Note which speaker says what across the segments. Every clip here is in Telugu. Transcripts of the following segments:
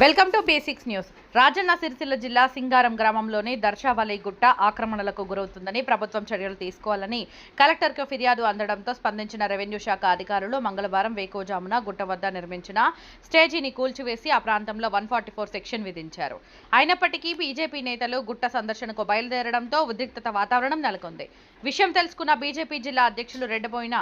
Speaker 1: Welcome to basics news. Rajanna Sircilla జిల్లా సింగారం గ్రామంలోని దర్శావళి గుట్ట ఆక్రమణలకు గురవుతుందని ప్రభుత్వం చర్యలు తీసుకోవాలని కలెక్టర్కు ఫిర్యాదు అందడంతో స్పందించిన రెవెన్యూ శాఖ అధికారులు మంగళవారం వేకువజామున గుట్ట వద్ద నిర్మించిన స్టేజీని కూల్చివేసి ఆ ప్రాంతంలో 144 సెక్షన్ విధించారు. అయినప్పటికీ బీజేపీ నేతలు గుట్ట సందర్శనకు బయలుదేరడంతో ఉద్రిక్తత వాతావరణం నెలకొంది. విషయం తెలుసుకున్న బీజేపీ జిల్లా అధ్యక్షులు రెడ్డబోయిన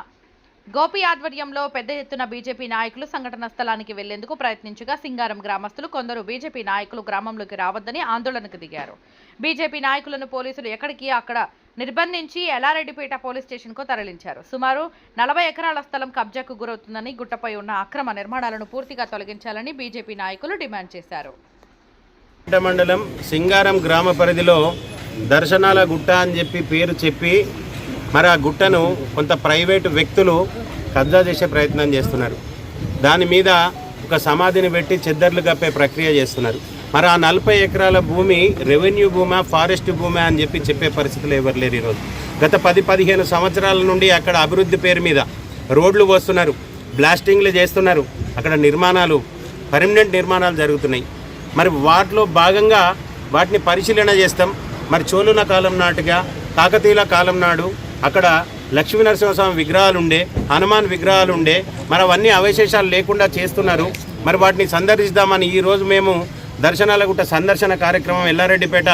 Speaker 1: గోపి ఆధ్వర్యంలో పెద్ద ఎత్తున బీజేపీ నాయకులు సంఘటన స్థలానికి వెళ్లేందుకు ప్రయత్నించగా సింగారం గ్రామస్తులు కొందరు బీజేపీ నాయకులు గ్రామంలోకి రావద్దని ఆందోళనకు దిగారు. బీజేపీ నాయకులను పోలీసులు ఎక్కడికి అక్కడ నిర్బంధించి ఎల్లారెడ్డిపేట పోలీస్ స్టేషన్కు తరలించారు. సుమారు 40 ఎకరాల స్థలం కబ్జాకు గురవుతుందని, గుట్టపై ఉన్న అక్రమ నిర్మాణాలను పూర్తిగా తొలగించాలని బీజేపీ నాయకులు డిమాండ్ చేశారు.
Speaker 2: మండలం సింగారం గ్రామ పరిధిలో దర్శనాల గుట్ట అని పేరు చెప్పి మరి ఆ గుట్టను కొంత ప్రైవేటు వ్యక్తులు కబ్జా చేసే ప్రయత్నం చేస్తున్నారు. దాని మీద ఒక సమాధిని పెట్టి చెద్దర్లు కప్పే ప్రక్రియ చేస్తున్నారు. మరి ఆ 40 ఎకరాల భూమి రెవెన్యూ భూమా, ఫారెస్ట్ భూమా అని చెప్పే పరిస్థితులు ఎవరు లేరు. ఈరోజు గత 10-15 సంవత్సరాల నుండి అక్కడ అభివృద్ధి పేరు మీద రోడ్లు వస్తున్నారు, బ్లాస్టింగ్లు చేస్తున్నారు, అక్కడ నిర్మాణాలు, పర్మనెంట్ నిర్మాణాలు జరుగుతున్నాయి. మరి వాటిలో భాగంగా వాటిని పరిశీలన చేస్తాం. మరి చోళుల కాలం నాటుగా, కాకతీయుల కాలం నాడు అక్కడ లక్ష్మీనరసింహస్వామి విగ్రహాలు ఉండే, హనుమాన్ విగ్రహాలు ఉండే, మరి అవన్నీ అవశేషాలు లేకుండా చేస్తున్నారు. మరి వాటిని సందర్శిద్దామని ఈరోజు మేము దర్శనాల గుట్ట సందర్శన కార్యక్రమం ఎల్లారెడ్డిపేట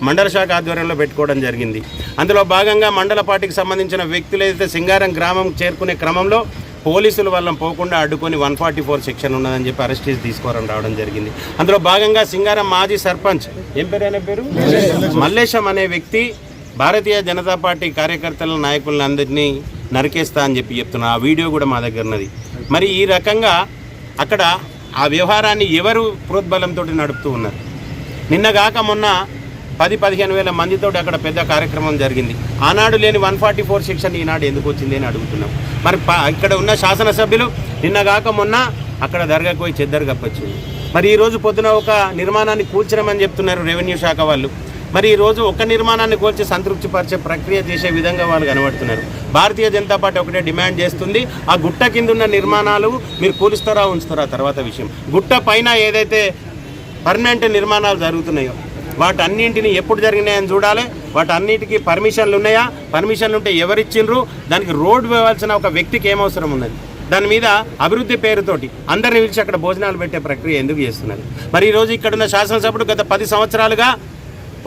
Speaker 2: మండల శాఖ ఆధ్వర్యంలో పెట్టుకోవడం జరిగింది. అందులో భాగంగా మండల పార్టీకి సంబంధించిన వ్యక్తులు ఏదైతే సింగారం గ్రామం చేరుకునే క్రమంలో పోలీసులు వాళ్ళని పోకుండా అడ్డుకొని 144 సెక్షన్ ఉన్నదని చెప్పి అరెస్ట్ చేసి తీసుకోవడం రావడం జరిగింది. అందులో భాగంగా సింగారం మాజీ సర్పంచ్ ఏం పేరు ఆయన పేరు మల్లేశం అనే వ్యక్తి భారతీయ జనతా పార్టీ కార్యకర్తల నాయకులను అందరినీ నరికేస్తా అని చెప్తున్నారు. ఆ వీడియో కూడా మా దగ్గర ఉన్నది. మరి ఈ రకంగా అక్కడ ఆ వ్యవహారాన్ని ఎవరు ప్రోద్బలంతో నడుపుతూ ఉన్నారు? నిన్నగాక మొన్న 10-15 వేల మందితో అక్కడ పెద్ద కార్యక్రమం జరిగింది. ఆనాడు లేని 144 సెక్షన్ ఈనాడు ఎందుకు వచ్చింది అని అడుగుతున్నాం. మరి ఇక్కడ ఉన్న శాసనసభ్యులు నిన్నగాక మొన్న అక్కడ దర్గాకు పోయి చెద్దరు కప్పొచ్చింది. మరి ఈరోజు పొద్దున ఒక నిర్మాణాన్ని కూల్చడమని చెప్తున్నారు రెవెన్యూ శాఖ వాళ్ళు. మరి ఈరోజు ఒక నిర్మాణాన్ని కూల్చి సంతృప్తి పరిచే ప్రక్రియ చేసే విధంగా వాళ్ళు కనబడుతున్నారు. భారతీయ జనతా పార్టీ ఒకటే డిమాండ్ చేస్తుంది, ఆ గుట్ట కింద ఉన్న నిర్మాణాలు మీరు కూలుస్తారా ఉంచుతారా తర్వాత విషయం. గుట్ట పైన ఏదైతే పర్మనెంట్ నిర్మాణాలు జరుగుతున్నాయో వాటన్నింటినీ ఎప్పుడు జరిగినాయని చూడాలి. వాటన్నిటికీ పర్మిషన్లు ఉన్నాయా? పర్మిషన్లు ఉంటే ఎవరిచ్చిండ్రు? దానికి రోడ్డు వేయాల్సిన ఒక వ్యక్తికి ఏమవసరం ఉన్నది? దాని మీద అభివృద్ధి పేరుతోటి అందరిని పిలిచి అక్కడ భోజనాలు పెట్టే ప్రక్రియ ఎందుకు చేస్తున్నారు? మరి ఈరోజు ఇక్కడున్న శాసనసభ్యుడు గత 10 సంవత్సరాలుగా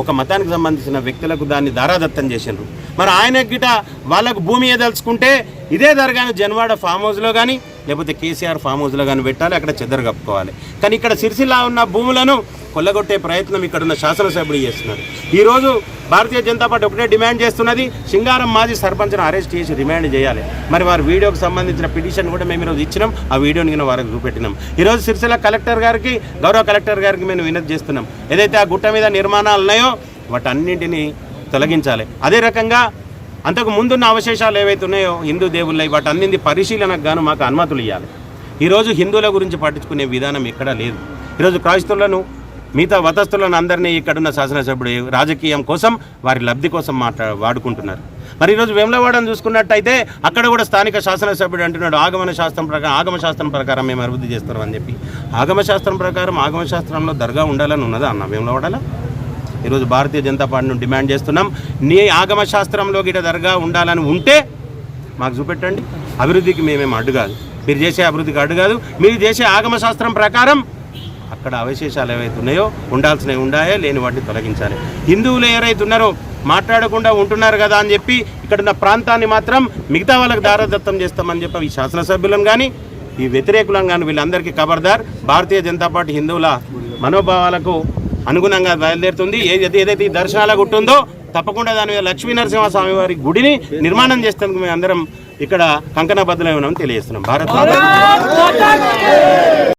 Speaker 2: ఒక మతానికి సంబంధించిన వ్యక్తులకు దాన్ని దారాదత్తం చేసిండ్రు. మరి ఆయన గిట వాళ్ళకు భూమి ఏదలుచుకుంటే ఇదే దర్గాను జన్వాడ ఫామ్ హౌస్లో కానీ లేకపోతే కేసీఆర్ ఫామ్ హౌస్లో కానీ పెట్టాలి, అక్కడ చెద్దరు కప్పుకోవాలి. కానీ ఇక్కడ సిరిసిల్ల ఉన్న భూములను కొల్లగొట్టే ప్రయత్నం ఇక్కడున్న శాసనసభ్యుడు చేస్తున్నారు. ఈరోజు భారతీయ జనతా పార్టీ ఒకటే డిమాండ్ చేస్తున్నది, సింగారం మాజీ సర్పంచ్ను అరెస్ట్ చేసి రిమాండ్ చేయాలి. మరి వారి వీడియోకి సంబంధించిన పిటిషన్ కూడా మేము ఈరోజు ఇచ్చినాం, ఆ వీడియోని కూడా వారికి చూపెట్టినాం. ఈరోజు సిరిసిల్ల కలెక్టర్ గారికి, గౌరవ కలెక్టర్ గారికి మేము వినతి చేస్తున్నాం. ఏదైతే ఆ గుట్ట మీద నిర్మాణాలు ఉన్నాయో వాటన్నింటినీ తొలగించాలి. అదే రకంగా అంతకు ముందున్న అవశేషాలు ఏవైతే ఉన్నాయో హిందూ దేవుళ్ళవి వాటన్నింటి పరిశీలనకు గాను మాకు అనుమతులు ఇవ్వాలి. ఈరోజు హిందువుల గురించి పట్టించుకునే విధానం ఎక్కడా లేదు. ఈరోజు క్రైస్తవులను, మిగతా మతస్థులను అందరినీ ఇక్కడున్న శాసనసభ్యుడు రాజకీయం కోసం, వారి లబ్ధి కోసం వాడుకుంటున్నారు. మరి ఈరోజు వేములవాడను చూసుకున్నట్టయితే అక్కడ కూడా స్థానిక శాసనసభ్యుడు అంటున్నాడు ఆగమశాస్త్రం ప్రకారం మేము అభివృద్ధి చేస్తాం అని చెప్పి. ఆగమశాస్త్రం ప్రకారం ఆగమశాస్త్రంలో దర్గా ఉండాలని ఉన్నదా అన్న వేములవాడలో? ఈరోజు భారతీయ జనతా పార్టీని డిమాండ్ చేస్తున్నాం, నీ ఆగమశాస్త్రంలో గిట దర్గా ఉండాలని ఉంటే మాకు చూపెట్టండి. అభివృద్ధికి మేమేం అడ్డు కాదు, మీరు చేసే అభివృద్ధికి అడ్డు కాదు. మీరు చేసే ఆగమశాస్త్రం ప్రకారం అక్కడ అవశేషాలు ఏవైతే ఉన్నాయో ఉండాల్సినవి ఉండాయో, లేని వాటిని తొలగించాలి. హిందువులు ఎవరైతే ఉన్నారో మాట్లాడకుండా ఉంటున్నారు కదా అని చెప్పి ఇక్కడున్న ప్రాంతాన్ని మాత్రం మిగతా వాళ్ళకి దారాదత్తం చేస్తామని చెప్పి ఈ శాసనసభ్యులను కానీ ఈ వ్యతిరేకులను కానీ వీళ్ళందరికీ ఖబర్దార్. భారతీయ జనతా పార్టీ హిందువుల మనోభావాలకు అనుగుణంగా బయలుదేరుతుంది. ఏదైతే ఈ దర్శనాల గుట్ట ఉందో తప్పకుండా దాని మీద లక్ష్మీనరసింహస్వామి వారి గుడిని నిర్మాణం చేసేందుకు మేము అందరం ఇక్కడ కంకణబద్ధులై ఉన్నామని తెలియజేస్తున్నాం. భారత్